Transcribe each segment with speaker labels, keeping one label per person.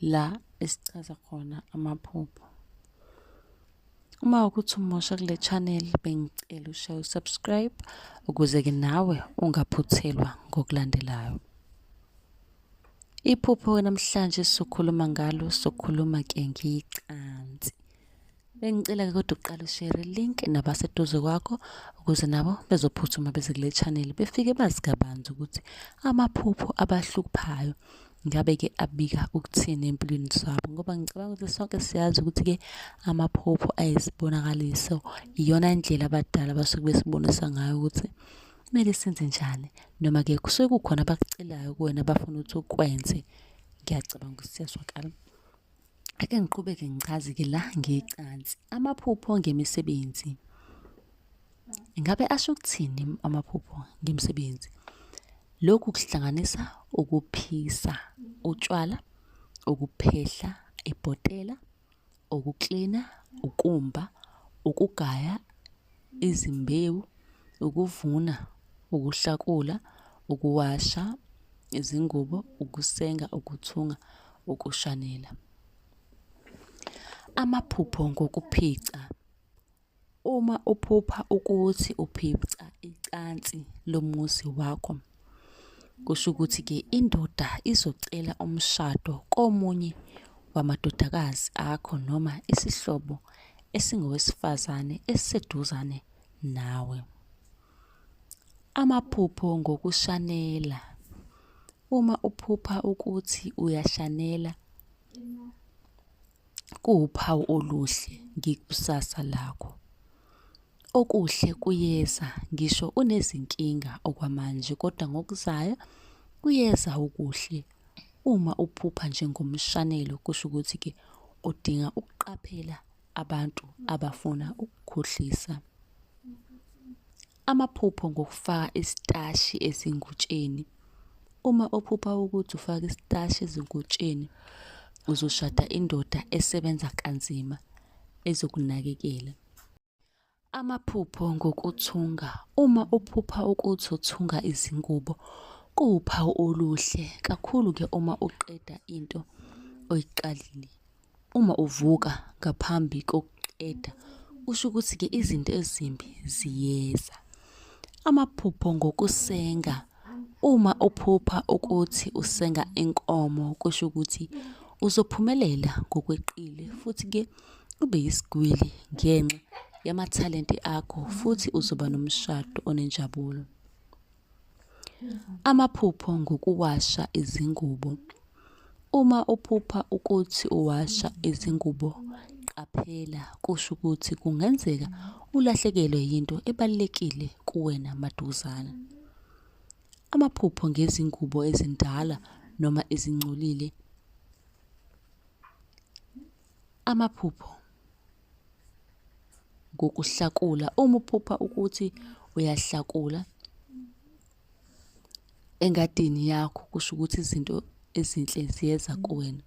Speaker 1: la esichaza khona amaphupho. Uma ukuthi umusha kule channel bengicela ushaye subscribe ukuze ke nawe ungaphuthelwa ngokulandelayo. Iphupho namhlanje sokhuluma ngalo sokhuluma ke ngicansi. Bengicela ke kodwa uqala ushare link nabaseduze kwakho ukuze nabo bezophuthuma beze kule channel befike bazi kabanzi ukuthi amaphupho abahluphayo ngabe ke abika ukuthini empilweni zabo, ngoba ngicabanga ukuthi sonke siyazi ukuthi ke amaphupho ayisibonakaliso iyona indlela abadala basuke besibonisa ngayo ukuthi kumele senze njani, noma ke kusuke kukhona abakucelayo kuwena abafuna ukuthi ukwenze. Ngiyacabanga ukuthi siyazwakala. Ake ngiqhubeke ngichaze ke la ngecansi. Amaphupho ngemisebenzi. Ingabe asho ukuthini amaphupho ngemisebenzi? Lokhu kuhlanganisa ukuphisa utshwala, ukuphehla ibhotela, ukuklina, ukumba, ukugaya izimbewu, ukuvuna, ukuhlakula, ukuwasha izingubo, ukusenga, ukuthunga, ukushanela. Amaphupho ngokuphica. Uma uphupha ukuthi uphica icansi lomuzi wakho, kusho ukuthi ke indoda izocela umshado komunye wamadodakazi akho noma isihlobo esingowesifazane esiseduzane nawe. Amaphupho ngokushanela. Uma uphupha ukuthi uyashanela, kuwuphawu oluhle ngekusasa lakho. Okuhle kuyeza, ngisho unezinkinga okwamanje kodwa ngokuzayo kuyeza okuhle. Uma uphupha njengomshanelo kusho ukuthi ke udinga ukuqaphela abantu abafuna ukukhohlisa. Amaphupho ngokufaka isitashi ezingutsheni. Uma uphupha ukuthi ufaka isitashi ezingutsheni, uzoshada indoda esebenza kanzima ezokunakekela. Amaphupho ngokuthunga. Uma uphupha ukuthi uthunga izingubo, kuwuphawu oluhle kakhulu ke uma uqeda into oyiqalile. Uma uvuka ngaphambi kokuqeda, kusho ukuthi ke izinto ezimbi ziyeza. Amaphupho ngokusenga. Uma uphupha ukuthi usenga inkomo, kusho ukuthi uzophumelela ngokweqile futhi ke ube yisigwili ngenxa yamathalente akho futhi uzoba nomshado onenjabulo. Amaphupho ngokuwasha izingubo. Uma uphupha ukuthi uwasha izingubo, qaphela, kusho ukuthi kungenzeka ulahlekelwe yinto ebalulekile kuwena maduzane. Amaphupho ngezingubo ezindala noma ezingcolile. Amaphupho ngokuhlakula. Uma uphupha ukuthi uyahlakula engadini yakho, kusho ukuthi izinto ezinhle ziyeza kuwena.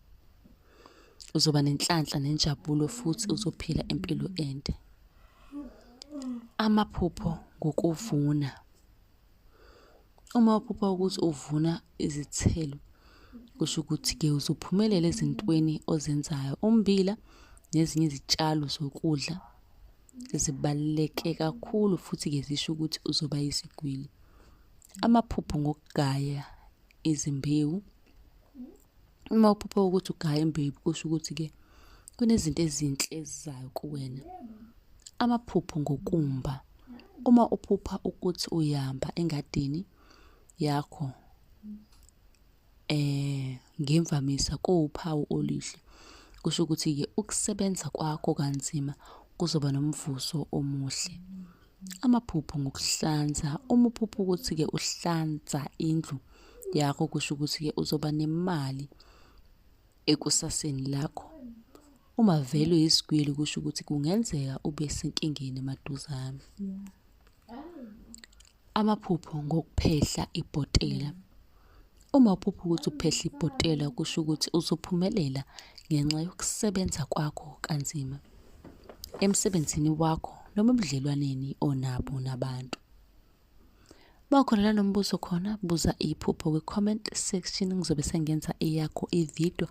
Speaker 1: Uzoba nenhlanhla nenjabulo futhi uzophila impilo ende. Amaphupho ngokuvuna. Uma uphupha ukuthi uvuna izithelo, kusho ukuthi ke uzophumelela ezintweni ozenzayo. Ummbila nezinye izitshalo zokudla zibaluleke kakhulu futhi ke zisho ukuthi uzoba yisigwili. Amaphupho ngokugaya izimbewu. Uma uphupha ukuthi ugaya imbewu, kusho ukuthi ke kunezinto ezinhle ezizayo kuwena. Amaphupho ngokumba. Uma uphupha ukuthi uyamba engadini yakho, ngemvamisa kuwuphawu oluhle. Kusho ukuthi ke ukusebenza kwakho kanzima kuzoba nomvuzo omuhle. Amaphupho ngokuhlanza. Uma uphupha ukuthi ke uhlanza indlu yakho, kusho ukuthi ke uzoba nemali ekusaseni lakho. Uma vele uyisigwili, kusho ukuthi kungenzeka ube senkingeni maduzane. Amaphupho ngokuphehla ibhotela. Uma uphupha ukuthi uphehla ibhotela, kusho ukuthi uzophumelela ngenxa yokusebenza kwakho kanzima emsebenzini wakho noma ebudlelwaneni onabo nabantu. Bakhona la nombuzo khona, buza iphupho kwi-comment section, ngizobe sengenza eyakho ivideo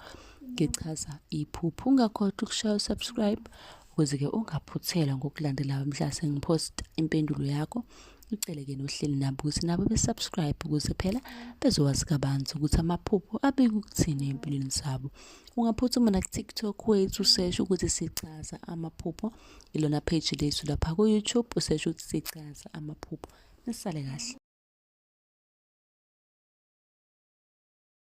Speaker 1: ngichaza iphupho. Ungakhohlwa ukushaya usubscribe ukuze-ke ungaphuthelwa ngokulandelayo mhla sengiphosta impendulo yakho. Ucele-ke nohleli nabo ukuthi nabo besubscribe ukuze phela bezokwazi kabanzi ukuthi amaphupho abike ukuthini empilweni zabo. Ungaphuthuma naku-TikTok wethu usearch ukuthi sichaza amaphupho. Ilona page lethu lapha ku-YouTube usearch ukuthi sichaza amaphupho. Nisale kahle.